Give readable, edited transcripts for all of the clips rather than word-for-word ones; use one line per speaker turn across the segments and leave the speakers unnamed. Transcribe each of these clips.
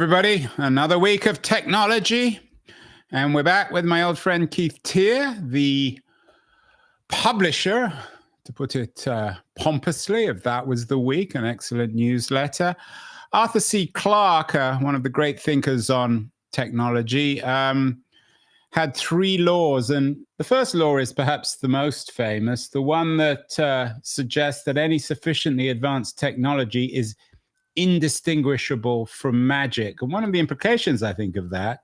Everybody, another week of technology, and we're back with my old friend Keith Teare, the publisher, to put it pompously, of That Was the Week, an excellent newsletter. Arthur C. Clarke, one of the great thinkers on technology, had three laws, and the first law is perhaps the most famous, the one that suggests that any sufficiently advanced technology is indistinguishable from magic. And one of the implications, I think, of that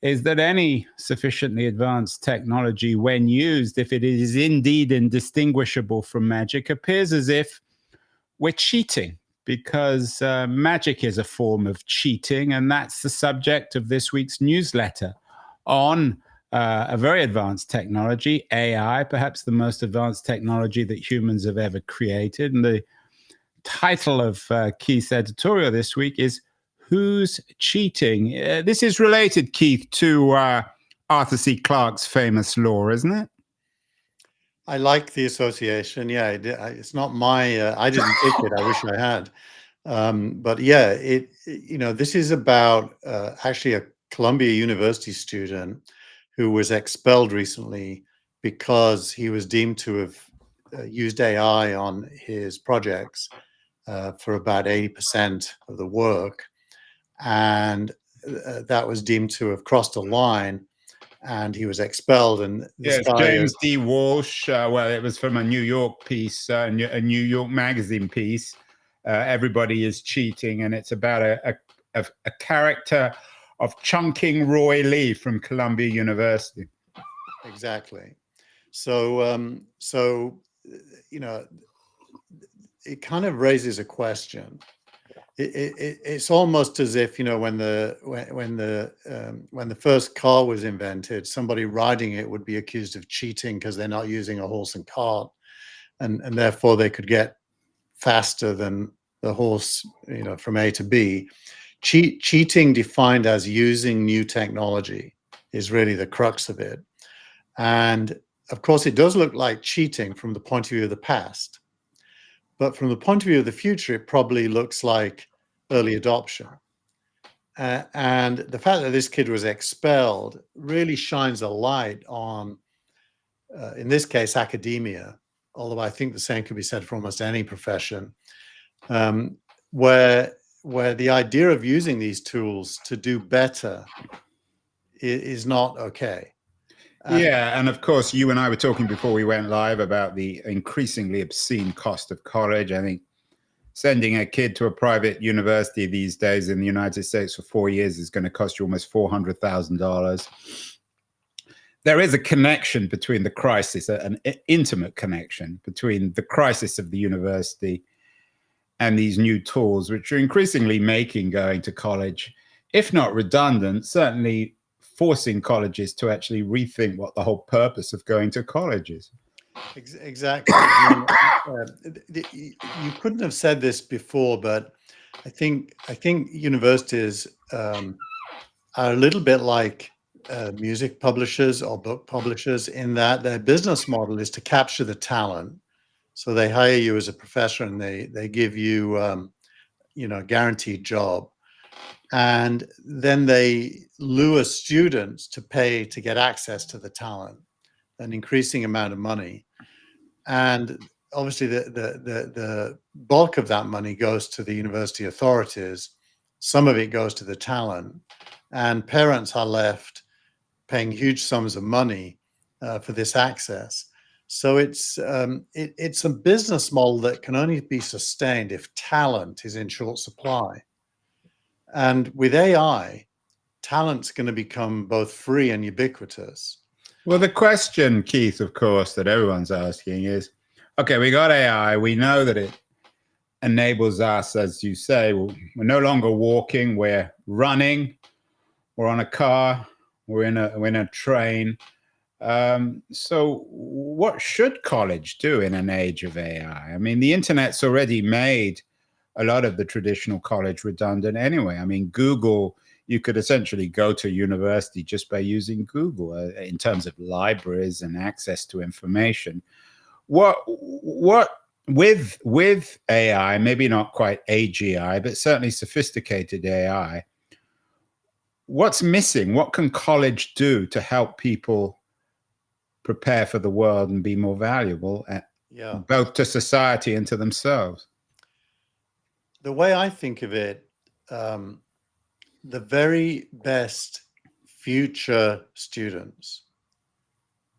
is that any sufficiently advanced technology, when used, if it is indeed indistinguishable from magic, appears as if we're cheating, because magic is a form of cheating. And that's the subject of this week's newsletter on a very advanced technology, AI, perhaps the most advanced technology that humans have ever created. And the title of Keith's editorial this week is Who's Cheating? This is related, Keith, to Arthur C. Clarke's famous law, isn't it?
I like the association. Yeah, it's not my. I didn't pick it. I wish I had. But yeah, this is about actually a Columbia University student who was expelled recently because he was deemed to have used AI on his projects for about 80% of the work, and that was deemed to have crossed a line, and he was expelled. And this guy,
James D. Walsh. Well, it was from a New York piece, a New York Magazine piece. Everybody is cheating, and it's about a character of Chungking Roy Lee from Columbia University.
Exactly. So it kind of raises a question. It's almost as if, when the first car was invented, somebody riding it would be accused of cheating because they're not using a horse and cart, and therefore they could get faster than the horse, from A to B. Cheating, defined as using new technology, is really the crux of it. And of course, it does look like cheating from the point of view of the past. But from the point of view of the future, it probably looks like early adoption. And the fact that this kid was expelled really shines a light on, in this case, academia, although I think the same could be said for almost any profession, where the idea of using these tools to do better is not okay.
Yeah, and of course, you and I were talking before we went live about the increasingly obscene cost of college. I think sending a kid to a private university these days in the United States for 4 years is going to cost you almost $400,000. There is a connection between the crisis, an intimate connection between the crisis of the university and these new tools, which are increasingly making going to college, if not redundant, certainly forcing colleges to actually rethink what the whole purpose of going to college is.
Exactly. You couldn't have said this before, but I think universities are a little bit like music publishers or book publishers, in that their business model is to capture the talent. So they hire you as a professor, and they give you a guaranteed job. And then they lure students to pay to get access to the talent, an increasing amount of money. And obviously the bulk of that money goes to the university authorities. Some of it goes to the talent, and parents are left paying huge sums of money for this access. So it's a business model that can only be sustained if talent is in short supply. And with AI, talent's going to become both free and ubiquitous.
Well, the question, Keith, of course, that everyone's asking is, okay, we got AI. We know that it enables us, as you say, we're no longer walking, we're running, we're on a car, we're in a train. So what should college do in an age of AI? I mean, the internet's already made a lot of the traditional college redundant anyway. I mean, Google, you could essentially go to university just by using Google in terms of libraries and access to information. What with AI, maybe not quite AGI, but certainly sophisticated AI, what's missing? What can college do to help people prepare for the world and be more valuable, both to society and to themselves?
The way I think of it, the very best future students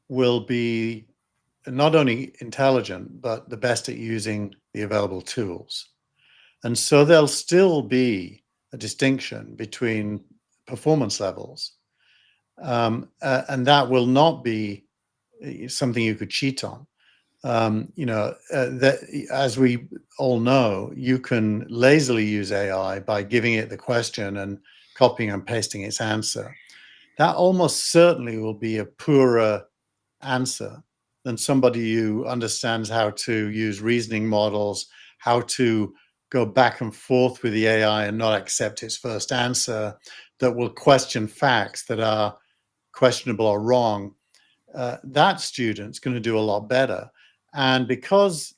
will be not only intelligent, but the best at using the available tools. And so there'll still be a distinction between performance levels. And that will not be something you could cheat on. That, as we all know, you can lazily use AI by giving it the question and copying and pasting its answer. That almost certainly will be a poorer answer than somebody who understands how to use reasoning models, how to go back and forth with the AI and not accept its first answer, that will question facts that are questionable or wrong. That student's going to do a lot better. And because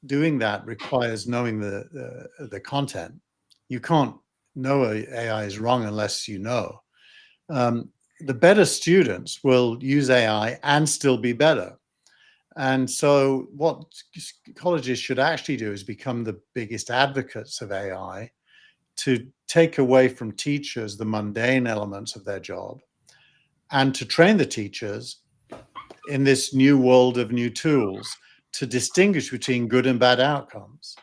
doing that requires knowing the content, you can't know AI is wrong unless you know. The better students will use AI and still be better. And so what colleges should actually do is become the biggest advocates of AI, to take away from teachers the mundane elements of their job and to train the teachers in this new world of new tools to distinguish between good and bad outcomes.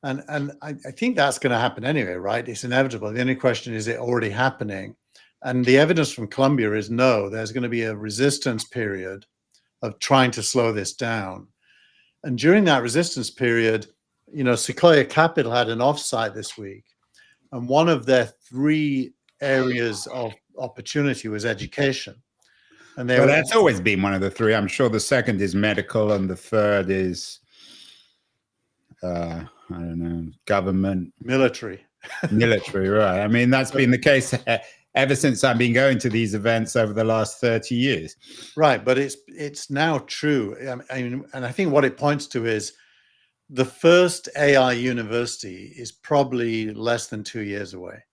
And I think that's going to happen anyway, right? It's inevitable. The only question is it already happening? And the evidence from Columbia is no, there's going to be a resistance period of trying to slow this down. And during that resistance period, Sequoia Capital had an offsite this week, and one of their 3 areas of opportunity was education. And
that's always been one of the 3. I'm sure the second is medical, and the third is, I don't know, government.
Military,
right. I mean, that's been the case ever since I've been going to these events over the last 30 years.
Right, but it's now true. I mean, and I think what it points to is the first AI university is probably less than 2 years away.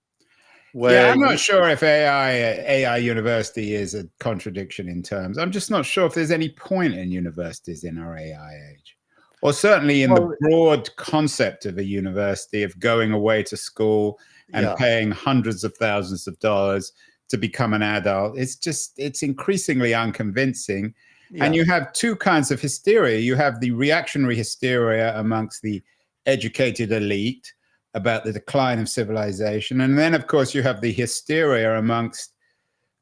I'm not sure if AI university is a contradiction in terms. I'm just not sure if there's any point in universities in our AI age, or certainly in the broad concept of a university, of going away to school and paying hundreds of thousands of dollars to become an adult. It's increasingly unconvincing. And you have 2 kinds of hysteria. You have the reactionary hysteria amongst the educated elite about the decline of civilization. And then, of course, you have the hysteria amongst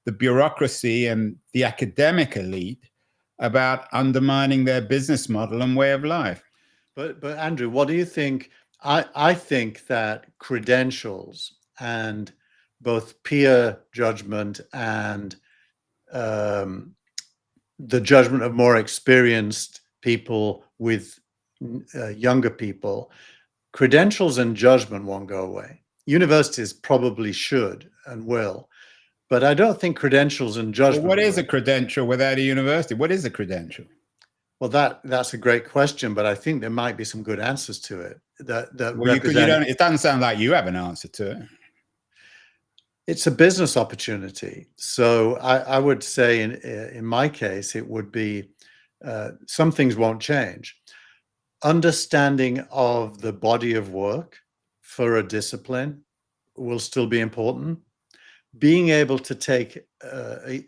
the bureaucracy and the academic elite about undermining their business model and way of life.
But Andrew, what do you think? I think that credentials and both peer judgment and the judgment of more experienced people with younger people, credentials and judgment won't go away. Universities probably should and will, but I don't think credentials and judgment.
Well, what is a credential without a university? What is a credential?
Well, that's a great question, but I think there might be some good answers to it.
It doesn't sound like you have an answer to it.
It's a business opportunity. So I would say in my case, it would be some things won't change. Understanding of the body of work for a discipline will still be important. Being able to take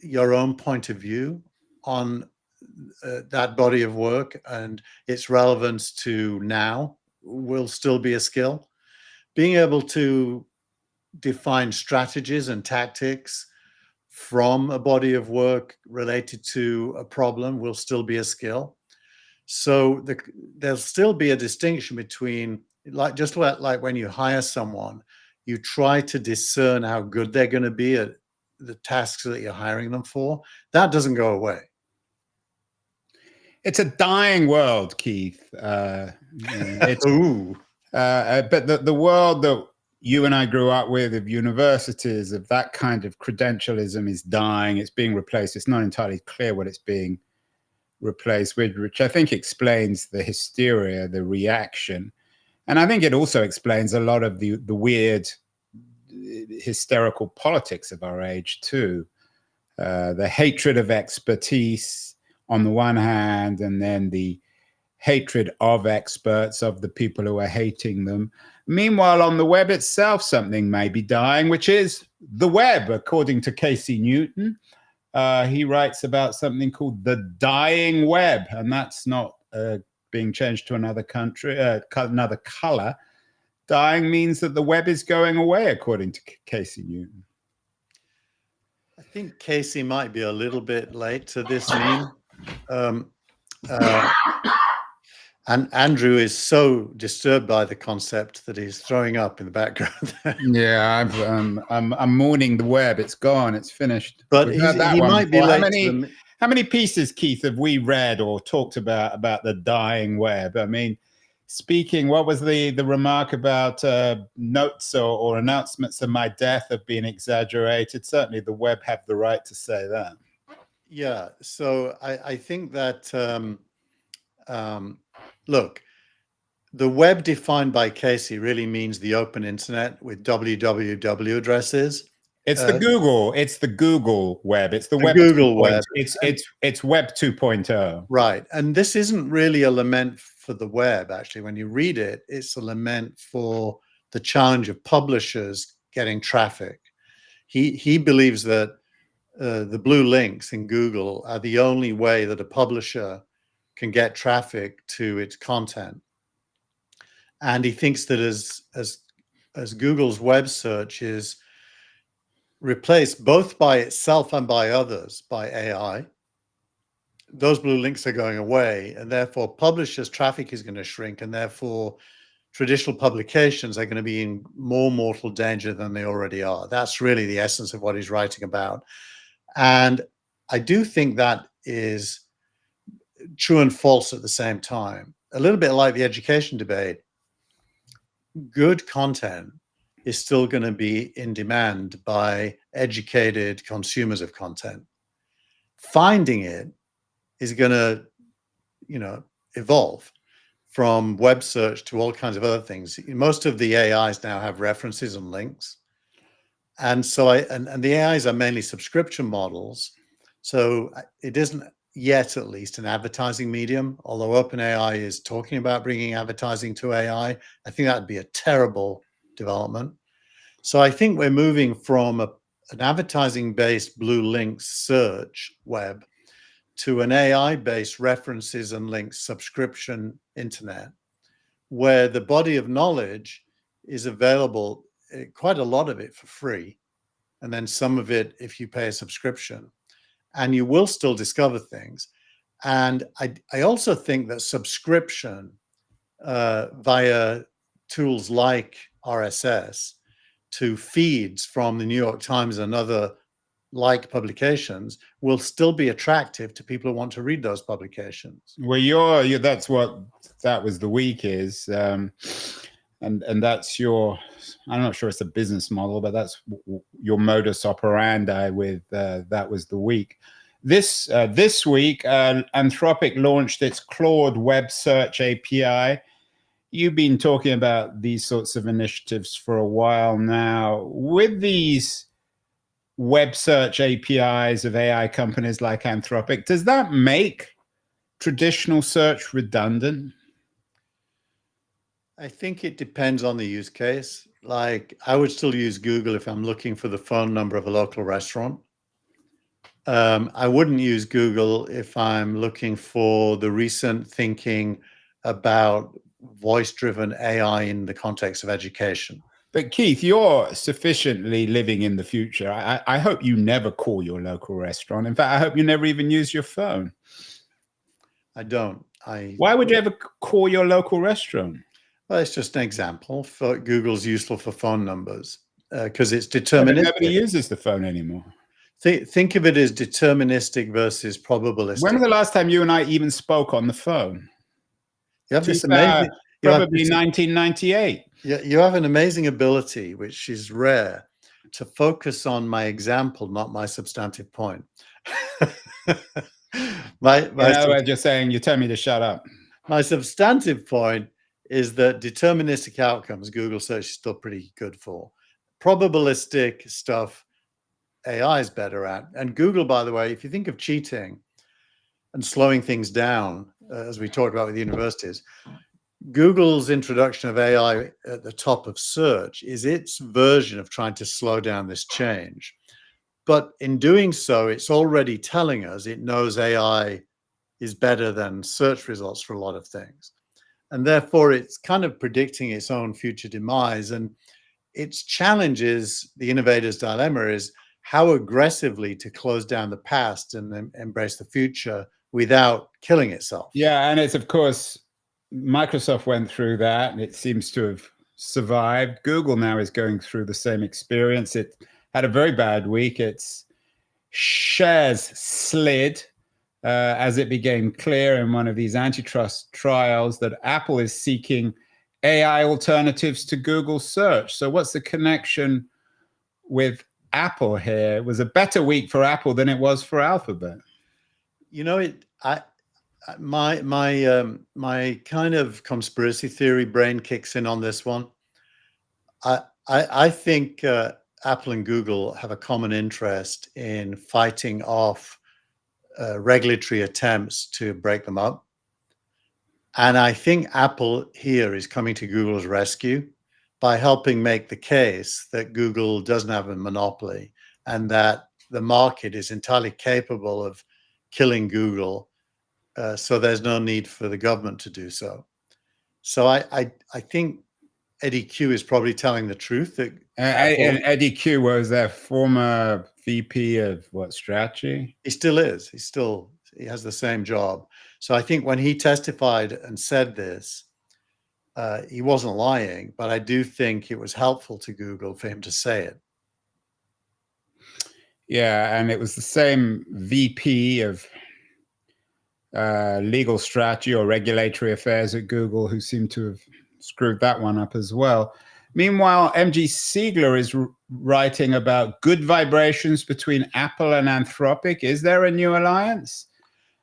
your own point of view on that body of work and its relevance to now will still be a skill. Being able to define strategies and tactics from a body of work related to a problem will still be a skill. So there'll still be a distinction between, like when you hire someone, you try to discern how good they're going to be at the tasks that you're hiring them for. That doesn't go away.
It's a dying world, Keith. But the world that you and I grew up with, of universities, of that kind of credentialism, is dying. It's being replaced. It's not entirely clear what it's being replaced with, which I think explains the hysteria, the reaction. And I think it also explains a lot of the weird hysterical politics of our age too. The hatred of expertise on the one hand, and then the hatred of experts, of the people who are hating them. Meanwhile, on the web itself, something may be dying, which is the web, according to Casey Newton. He writes about something called the dying web, and that's not being changed to another country, another color. Dying means that the web is going away, according to Casey Newton.
I think Casey might be a little bit late to this meme. And Andrew is so disturbed by the concept that he's throwing up in the background.
Yeah, I'm mourning the web. It's gone. It's finished.
But he might be late.
How many pieces, Keith, have we read or talked about the dying web? I mean, speaking, what was the remark about notes or announcements of my death have been exaggerated? Certainly the web have the right to say that.
Yeah, so I think that, look, the web defined by Casey really means the open internet with www addresses.
It's the Google web. It's the web.
Google web.
It's Web 2.0.
Right. And this isn't really a lament for the web. Actually, when you read it, it's a lament for the challenge of publishers getting traffic. He believes that the blue links in Google are the only way that a publisher can get traffic to its content. And he thinks that as Google's web search is replaced both by itself and by others by AI, those blue links are going away, and therefore publishers' traffic is going to shrink, and therefore traditional publications are going to be in more mortal danger than they already are. That's really the essence of what he's writing about. And I do think that is true and false at the same time. A little bit like the education debate. Good content is still going to be in demand by educated consumers of content. Finding it is going to, evolve from web search to all kinds of other things. Most of the AIs now have references and links. And so and the AIs are mainly subscription models. So it isn't yet, at least, an advertising medium, although OpenAI is talking about bringing advertising to AI. I think that would be a terrible development. So I think we're moving from an advertising-based blue links search web to an AI-based references and links subscription internet, where the body of knowledge is available, quite a lot of it for free, and then some of it if you pay a subscription. And you will still discover things. And I also think that subscription via tools like RSS to feeds from the New York Times and other like publications will still be attractive to people who want to read those publications.
Well, that's what That Was the Week is. And that's I'm not sure it's a business model, but that's your modus operandi with That Was the Week. This week, Anthropic launched its Claude Web Search API. You've been talking about these sorts of initiatives for a while now. With these web search APIs of AI companies like Anthropic, does that make traditional search redundant?
I think it depends on the use case. Like, I would still use Google if I'm looking for the phone number of a local restaurant. I wouldn't use Google if I'm looking for the recent thinking about voice-driven AI in the context of education.
But Keith, you're sufficiently living in the future. I hope you never call your local restaurant. In fact, I hope you never even use your phone.
I don't.
Why would you ever call your local restaurant?
Well, it's just an example. Google's useful for phone numbers because it's deterministic.
Nobody uses the phone anymore.
Think of it as deterministic versus probabilistic.
When was the last time you and I even spoke on the phone?
You have this amazing...
Probably 1998.
Yeah, you have an amazing ability, which is rare, to focus on my example, not my substantive point.
Just saying, you tell me to shut up.
My substantive point is that deterministic outcomes, Google search is still pretty good for. probabilistic stuff AI is better at. And Google, by the way, if you think of cheating and slowing things down, as we talked about with universities, Google's introduction of AI at the top of search is its version of trying to slow down this change. But in doing so, it's already telling us it knows AI is better than search results for a lot of things. And therefore, it's kind of predicting its own future demise. And its challenge is, the innovator's dilemma is how aggressively to close down the past and embrace the future without killing itself.
Yeah, and it's, of course, Microsoft went through that, and it seems to have survived. Google now is going through the same experience. It had a very bad week. Its shares slid as it became clear in one of these antitrust trials that Apple is seeking AI alternatives to Google search. So what's the connection with Apple here? It was a better week for Apple than it was for Alphabet.
You know, my kind of conspiracy theory brain kicks in on this one. I think Apple and Google have a common interest in fighting off regulatory attempts to break them up. And I think Apple here is coming to Google's rescue by helping make the case that Google doesn't have a monopoly and that the market is entirely capable of killing Google. So there's no need for the government to do so. So I think Eddie Q is probably telling the truth. That
and Eddie Q was their former VP of what, strategy?
He still is. He has the same job. So I think when he testified and said this, he wasn't lying, but I do think it was helpful to Google for him to say it.
Yeah, and it was the same VP of legal strategy or regulatory affairs at Google who seemed to have screwed that one up as well. Meanwhile, MG Siegler is writing about good vibrations between Apple and Anthropic. Is there a new alliance?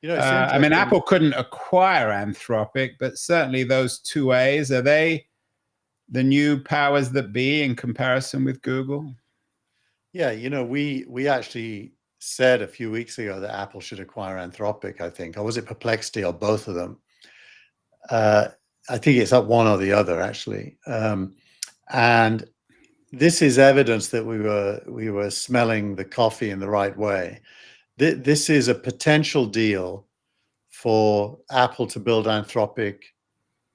You know,
I mean, Apple couldn't acquire Anthropic, but certainly those two A's, are they the new powers that be in comparison with Google?
Yeah, you know, we actually said a few weeks ago that Apple should acquire Anthropic, I think. Or was it Perplexity or both of them? I think it's up one or the other, actually. And this is evidence that we were smelling the coffee in the right way. This is a potential deal for Apple to build Anthropic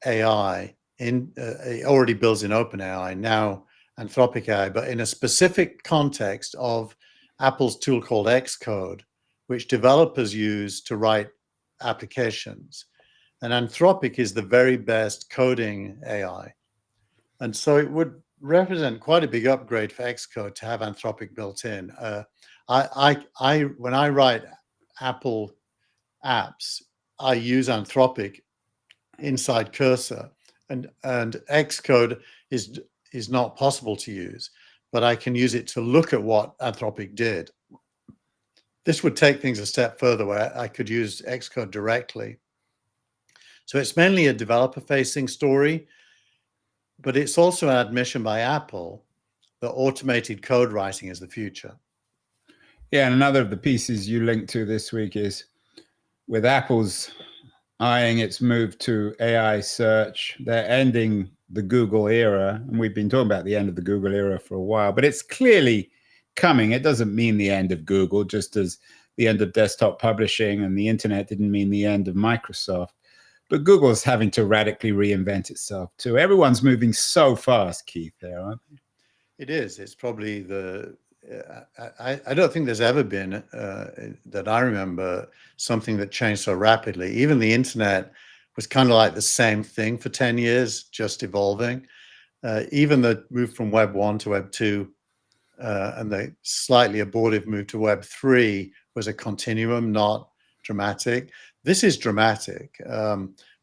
AI in. It already builds in OpenAI, now Anthropic AI, but in a specific context of Apple's tool called Xcode, which developers use to write applications. And Anthropic is the very best coding AI. And so it would represent quite a big upgrade for Xcode to have Anthropic built in. When I write Apple apps, I use Anthropic inside Cursor, and Xcode is not possible to use, but I can use it to look at what Anthropic did. This would take things a step further where I could use Xcode directly. So it's mainly a developer-facing story, but it's also an admission by Apple that automated code writing is the future.
Yeah, and another of the pieces you linked to this week is with Apple's eyeing its move to AI search, they're ending the Google era. And we've been talking about the end of the Google era for a while, but it's clearly coming. It doesn't mean the end of Google, just as the end of desktop publishing and the internet didn't mean the end of Microsoft. But Google is having to radically reinvent itself too. Everyone's moving so fast, Keith, there, aren't they?
It is. It's probably I don't think there's ever been, that I remember, something that changed so rapidly. Even the internet was kind of like the same thing for 10 years, just evolving. Even the move from Web 1 to Web 2 and the slightly abortive move to Web 3 was a continuum, not dramatic. This is dramatic.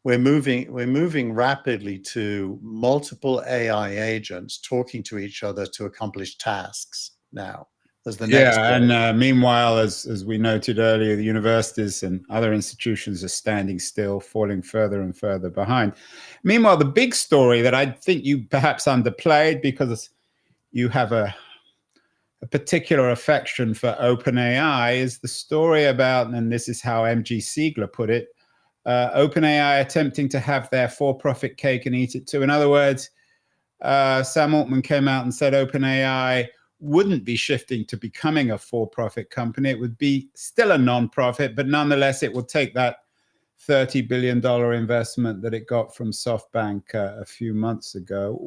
We're moving rapidly to multiple AI agents talking to each other to accomplish tasks now. As the next
and meanwhile, as we noted earlier, the universities and other institutions are standing still, falling further and further behind. Meanwhile, the big story that I think you perhaps underplayed because you have a particular affection for OpenAI is the story about, and this is how MG Siegler put it, OpenAI attempting to have their for-profit cake and eat it too. In other words, Sam Altman came out and said OpenAI wouldn't be shifting to becoming a for-profit company. It would be still a non-profit, but nonetheless, it will take that $30 billion investment that it got from SoftBank a few months ago.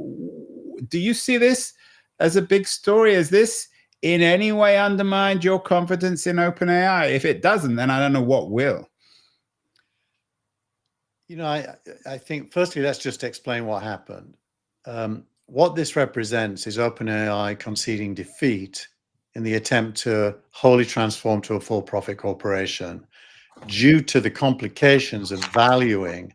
Do you see this as a big story? Is this in any way undermined your confidence in OpenAI? If it doesn't, then I don't know what will.
You know, I think firstly, let's just explain what happened. What this represents is OpenAI conceding defeat in the attempt to wholly transform to a for-profit corporation due to the complications of valuing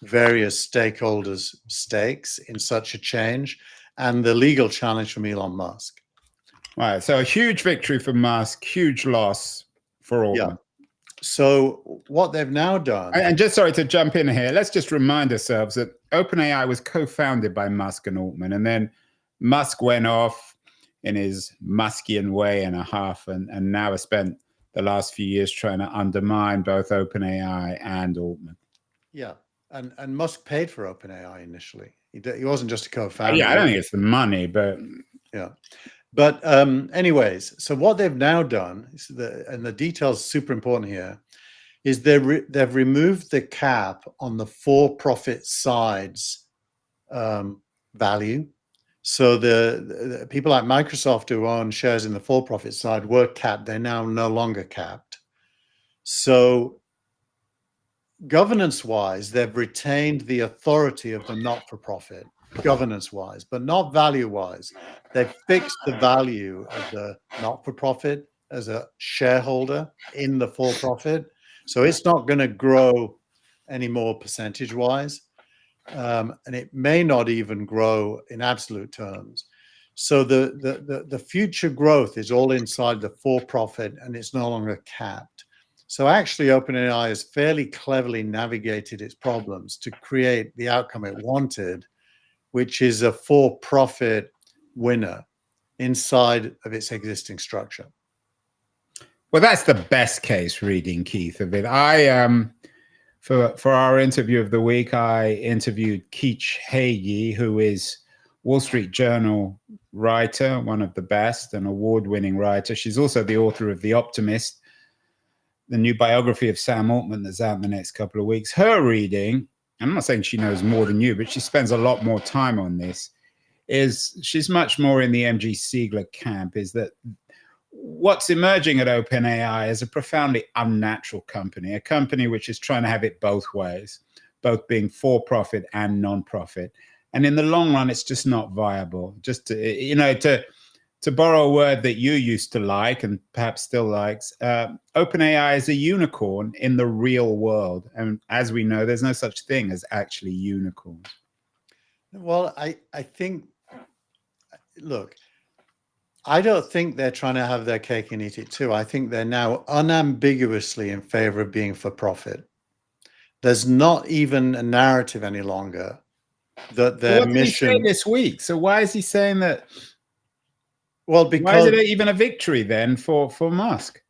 various stakeholders' stakes in such a change and the legal challenge from Elon Musk.
Right. So a huge victory for Musk, huge loss for Altman.
Yeah. So what they've now done,
and just sorry to jump in here, let's just remind ourselves that OpenAI was co-founded by Musk and Altman, and then Musk went off in his Muskian way and a half, and now has spent the last few years trying to undermine both OpenAI and Altman.
Yeah, and Musk paid for OpenAI initially. He wasn't just a co-founder.
Yeah, I don't think it's the money, but
yeah. But anyways, so what they've now done, and the details super important here, is they've removed the cap on the for-profit side's value. So the people like Microsoft who own shares in the for-profit side were capped. They're now no longer capped. So governance-wise, they've retained the authority of the not-for-profit, governance-wise, but not value-wise. They've fixed the value of the not-for-profit as a shareholder in the for-profit. So it's not going to grow anymore percentage-wise. And it may not even grow in absolute terms. So the future growth is all inside the for-profit, and it's no longer capped. So actually, OpenAI has fairly cleverly navigated its problems to create the outcome it wanted, which is a for-profit winner inside of its existing structure.
Well, that's the best case reading, Keith, of it. For our interview of the week, I interviewed Keach Hagee, who is Wall Street Journal writer, one of the best, an award-winning writer. She's also the author of The Optimist, the new biography of Sam Altman that's out in the next couple of weeks. Her reading, I'm not saying she knows more than you, but she spends a lot more time on this, is she's much more in the MG Siegler camp, is that what's emerging at OpenAI is a profoundly unnatural company, a company which is trying to have it both ways, both being for-profit and non-profit. And in the long run, it's just not viable. Just to borrow a word that you used to like and perhaps still likes, OpenAI is a unicorn in the real world. And as we know, there's no such thing as actually unicorns.
Well, I think, look, I don't think they're trying to have their cake and eat it too. I think they're now unambiguously in favor of being for profit. There's not even a narrative any longer that their
what
mission.
Did he say this week? So why is he saying that?
Well, because
why is it even a victory then for Musk?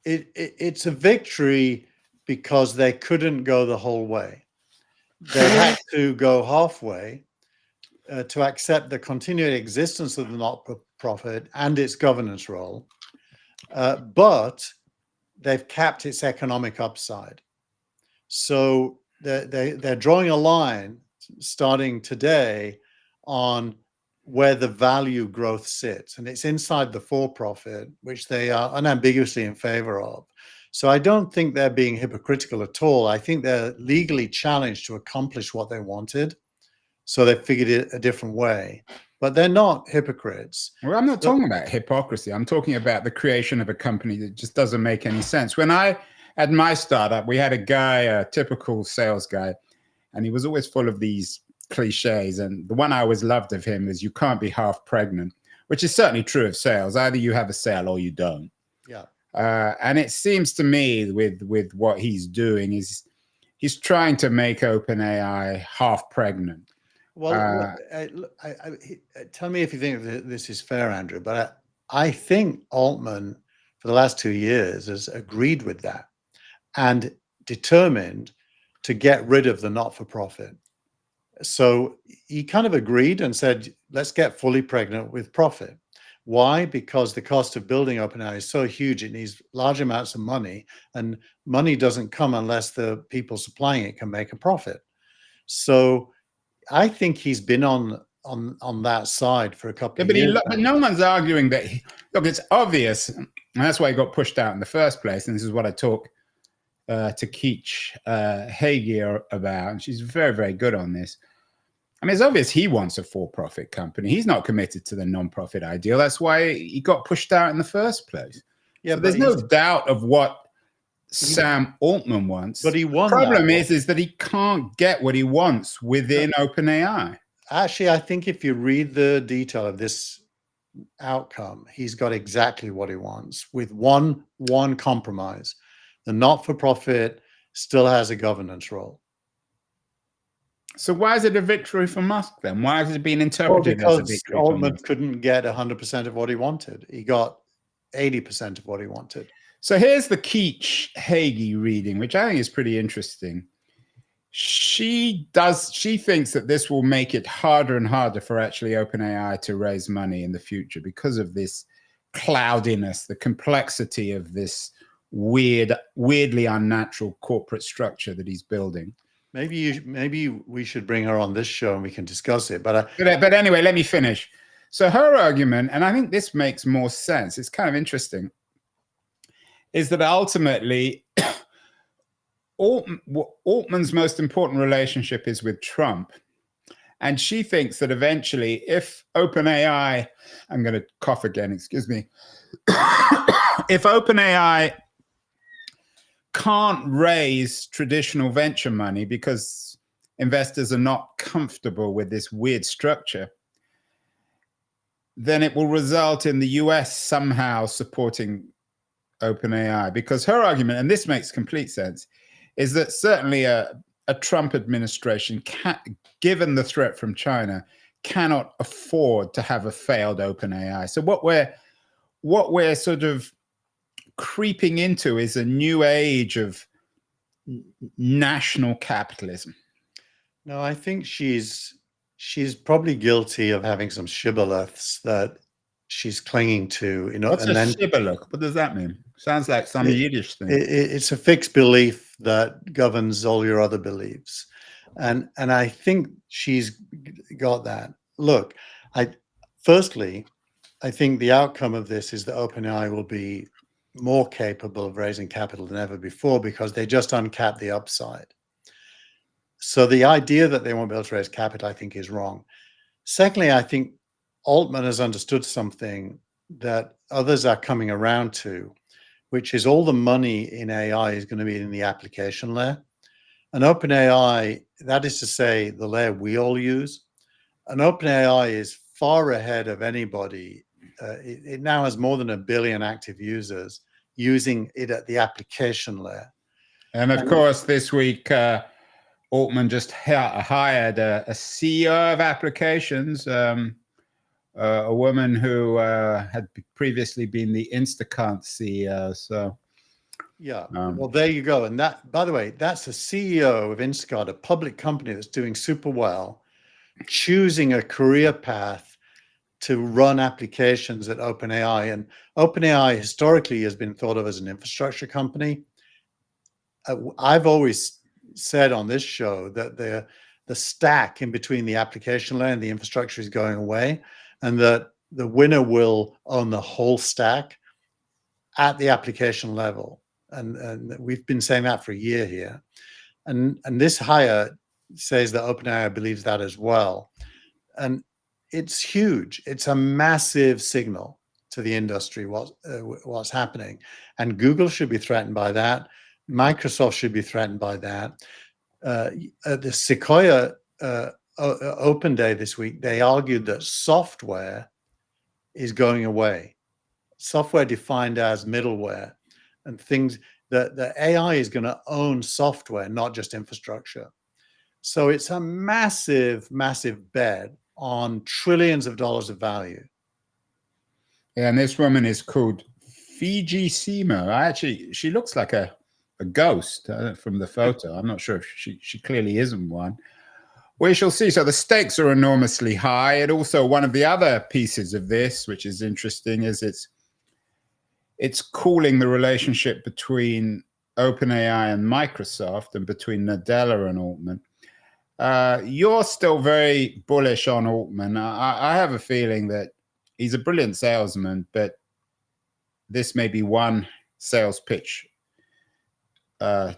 It's a victory because they couldn't go the whole way. They had to go halfway to accept the continued existence of the not-for-profit and its governance role, but they've capped its economic upside. So they're drawing a line starting today on where the value growth sits, and it's inside the for-profit, which they are unambiguously in favor of. So I don't think they're being hypocritical at all. I think they're legally challenged to accomplish what they wanted. So they figured it a different way, but they're not hypocrites.
Well, I'm not talking about hypocrisy. I'm talking about the creation of a company that just doesn't make any sense. When I had my startup, we had a guy, a typical sales guy, and he was always full of these cliches. And the one I always loved of him is you can't be half pregnant, which is certainly true of sales. Either you have a sale or you don't.
Yeah.
And it seems to me with what he's doing is he's trying to make OpenAI half pregnant.
Well, tell me if you think this is fair, Andrew. But I think Altman, for the last 2 years, has agreed with that and determined to get rid of the not-for-profit. So he kind of agreed and said, let's get fully pregnant with profit. Why? Because the cost of building OpenAI is so huge, it needs large amounts of money, and money doesn't come unless the people supplying it can make a profit. So I think he's been on that side for a couple of years.
But no one's arguing that. Look, it's obvious, and that's why he got pushed out in the first place. And this is what I talk to Keach Hagee about, and she's very, very good on this. I mean, it's obvious he wants a for-profit company. He's not committed to the non-profit ideal. That's why he got pushed out in the first place. Yeah, so there's no doubt of what Sam Altman wants.
But he won.
The problem is that he can't get what he wants within OpenAI.
Actually, I think if you read the detail of this outcome, he's got exactly what he wants, with one compromise. The not-for-profit still has a governance role.
So why is it a victory for Musk then? Why has it been interpreted as a victory?
Because Altman couldn't get 100% of what he wanted. He got 80% of what he wanted.
So here's the Keach Hagee reading, which I think is pretty interesting. She thinks that this will make it harder and harder for actually OpenAI to raise money in the future because of this cloudiness, the complexity of this weirdly unnatural corporate structure that he's building.
Maybe we should bring her on this show and we can discuss it. But
anyway, let me finish. So her argument, and I think this makes more sense, it's kind of interesting, is that ultimately Altman's most important relationship is with Trump. And she thinks that eventually if OpenAI, I'm going to cough again, excuse me, if OpenAI can't raise traditional venture money because investors are not comfortable with this weird structure, then it will result in the US somehow supporting OpenAI. Because her argument, and this makes complete sense, is that certainly a Trump administration, given the threat from China, cannot afford to have a failed OpenAI. So what we're sort of creeping into is a new age of national capitalism.
No, I think she's probably guilty of having some shibboleths that she's clinging to.
What's a shibboleth? What does that mean? Sounds like some Yiddish thing.
It's a fixed belief that governs all your other beliefs, and I think she's got that. Look, firstly, I think the outcome of this is that OpenAI will be more capable of raising capital than ever before because they just uncapped the upside. So the idea that they won't be able to raise capital, I think, is wrong. Secondly, I think Altman has understood something that others are coming around to, which is all the money in AI is going to be in the application layer. And OpenAI, that is to say, the layer we all use, and OpenAI is far ahead of anybody. It now has more than 1 billion active users using it at the application layer.
And of course, this week, Altman just hired a CEO of applications, a woman who had previously been the Instacart CEO. So,
yeah, well, there you go. And that, by the way, that's a CEO of Instacart, a public company that's doing super well, choosing a career path to run applications at OpenAI. And OpenAI historically has been thought of as an infrastructure company. I've always said on this show that the stack in between the application layer and the infrastructure is going away, and that the winner will own the whole stack at the application level. And we've been saying that for a year here. And this hire says that OpenAI believes that as well. And it's huge. It's a massive signal to the industry what's happening. And Google should be threatened by that. Microsoft should be threatened by that. At the Sequoia Open Day this week, they argued that software is going away. Software defined as middleware and things that the AI is going to own software, not just infrastructure. So it's a massive, massive bet on trillions of dollars of value.
Yeah, and this woman is called Fiji Simo. She looks like a ghost from the photo. I'm not sure if she clearly isn't one. We shall see. So the stakes are enormously high. And also one of the other pieces of this, which is interesting, is it's cooling the relationship between OpenAI and Microsoft and between Nadella and Altman. You're still very bullish on Altman. I have a feeling that he's a brilliant salesman, but this may be one sales pitch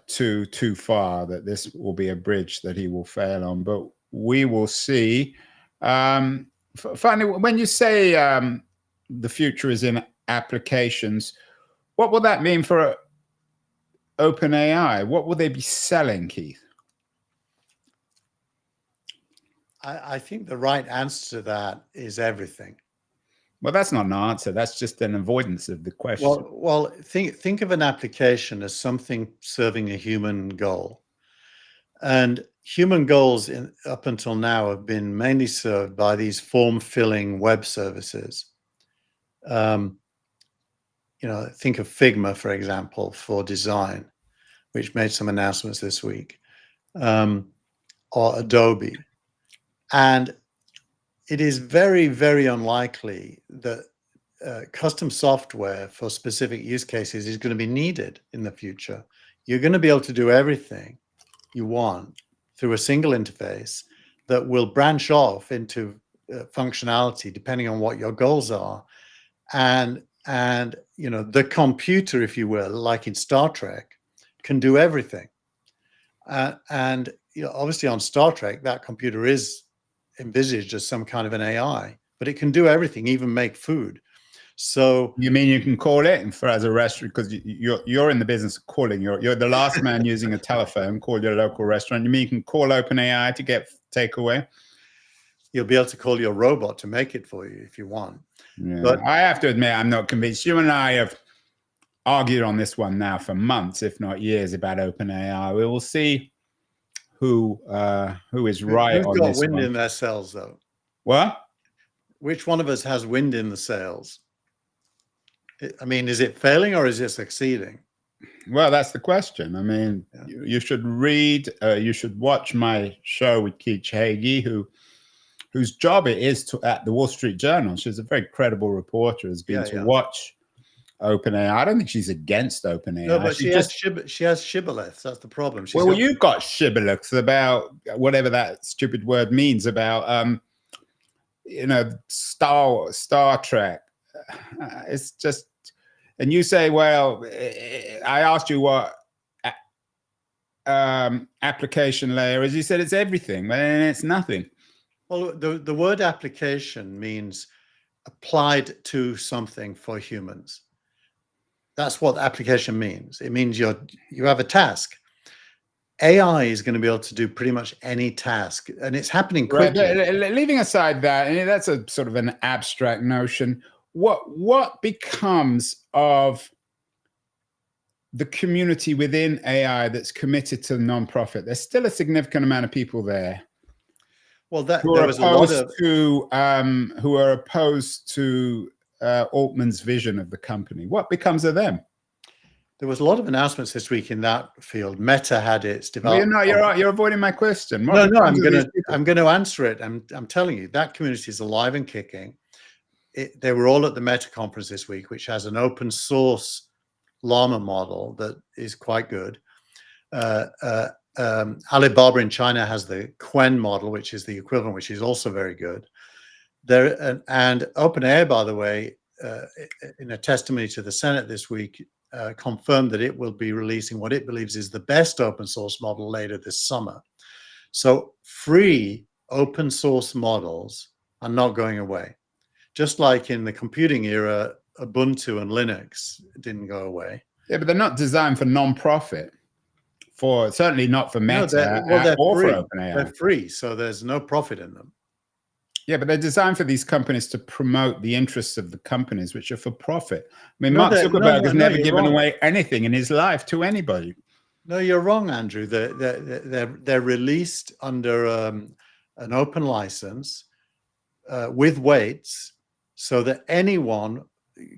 too far, that this will be a bridge that he will fail on. But we will see. Finally, when you say the future is in applications, what will that mean for OpenAI? What will they be selling, Keith?
I think the right answer to that is everything.
Well, that's not an answer. That's just an avoidance of the question.
Well, think of an application as something serving a human goal. And human goals up until now have been mainly served by these form-filling web services. Think of Figma, for example, for design, which made some announcements this week, or Adobe. And it is very, very unlikely that custom software for specific use cases is going to be needed in the future. You're going to be able to do everything you want through a single interface that will branch off into functionality depending on what your goals are. And the computer, if you will, like in Star Trek, can do everything. Obviously on Star Trek, that computer is envisaged as some kind of an AI, but it can do everything, even make food. So
you mean you can call it, and for as a restaurant, because you're in the business of calling, you're the last man using a telephone, call your local restaurant. You mean you can call OpenAI to get takeaway?
You'll be able to call your robot to make it for you if you want.
Yeah.
But
I have to admit, I'm not convinced. You and I have argued on this one now for months, if not years, about OpenAI. We will see who is right on this one.
Who's got wind in their sails, though?
What?
Which one of us has wind in the sails? I mean, is it failing or is it succeeding?
Well, that's the question. I mean,
Yeah.
you should read, you should watch my show with Keith Hagee, whose job it is at the Wall Street Journal. She's a very credible reporter, has been to watch OpenAI. I don't think she's against OpenAI.
No, but she has shibboleths. That's the problem.
Well, you've got shibboleths about whatever that stupid word means about, Star Trek. It's just, and you say, well, I asked you what application layer is. You said it's everything, but it's nothing.
Well, the word application means applied to something for humans. That's what application means. It means you have a task. AI is going to be able to do pretty much any task, and it's happening quickly.
Right. Leaving aside that, and that's a sort of an abstract notion. What becomes of the community within AI that's committed to the nonprofit? There's still a significant amount of people there.
Well, who
are opposed to Altman's vision of the company. What becomes of them?
There was a lot of announcements this week in that field. Meta had its development.
Well, you're avoiding my question.
No, I'm going to answer it. I'm telling you, that community is alive and kicking. They were all at the Meta conference this week, which has an open source llama model that is quite good. Alibaba in China has the Qwen model, which is the equivalent, which is also very good. And OpenAI, by the way, in a testimony to the Senate this week, confirmed that it will be releasing what it believes is the best open source model later this summer. So free open source models are not going away. Just like in the computing era, Ubuntu and Linux didn't go away.
Yeah, but they're not designed for non-profit. Certainly not for Meta or for OpenAI.
They're free, so there's no profit in them.
Yeah, but they're designed for these companies to promote the interests of the companies, which are for profit. I mean, Mark Zuckerberg has never given away anything in his life to anybody.
No, you're wrong, Andrew. They're released under an open license with weights, so that anyone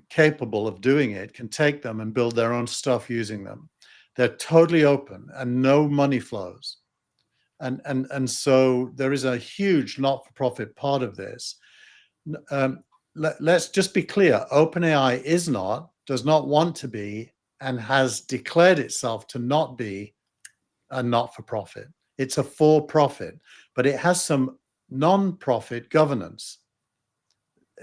capable of doing it can take them and build their own stuff using them. They're totally open and no money flows. And so there is a huge not-for-profit part of this. Let's just be clear. OpenAI does not want to be, and has declared itself to not be a not-for-profit. It's a for-profit, but it has some non-profit governance.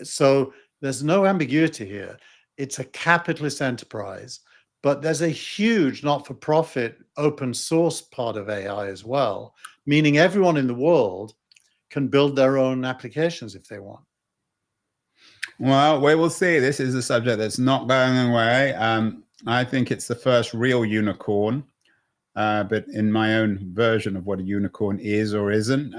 So there's no ambiguity here. It's a capitalist enterprise, but there's a huge not-for-profit open source part of AI as well, meaning everyone in the world can build their own applications if they want.
Well, we will see. This is a subject that's not going away. I think it's the first real unicorn, but in my own version of what a unicorn is or isn't.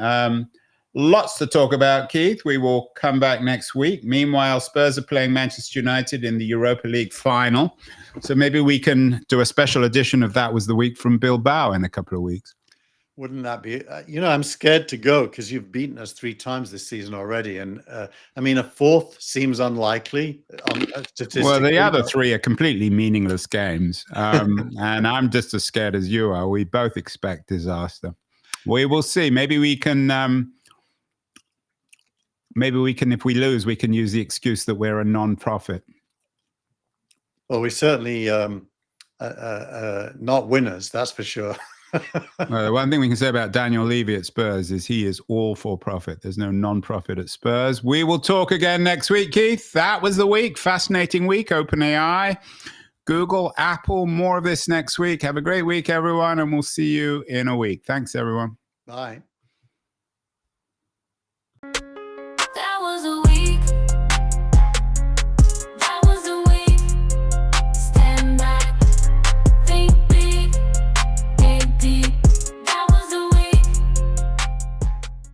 Lots to talk about, Keith. We will come back next week. Meanwhile, Spurs are playing Manchester United in the Europa League final. So maybe we can do a special edition of That Was the Week from Bilbao in a couple of weeks.
Wouldn't that be, I'm scared to go because you've beaten us 3 times this season already. And I mean, a fourth seems unlikely. Statistically.
Well, the other 3 are completely meaningless games. And I'm just as scared as you are. We both expect disaster. We will see. Maybe we can, if we lose, we can use the excuse that we're a non-profit.
Well, we certainly not winners, that's for sure.
Well, the one thing we can say about Daniel Levy at Spurs is he is all for profit. There's no non-profit at Spurs. We will talk again next week, Keith. That was the week. Fascinating week. OpenAI, Google, Apple. More of this next week. Have a great week, everyone, and we'll see you in a week. Thanks, everyone.
Bye.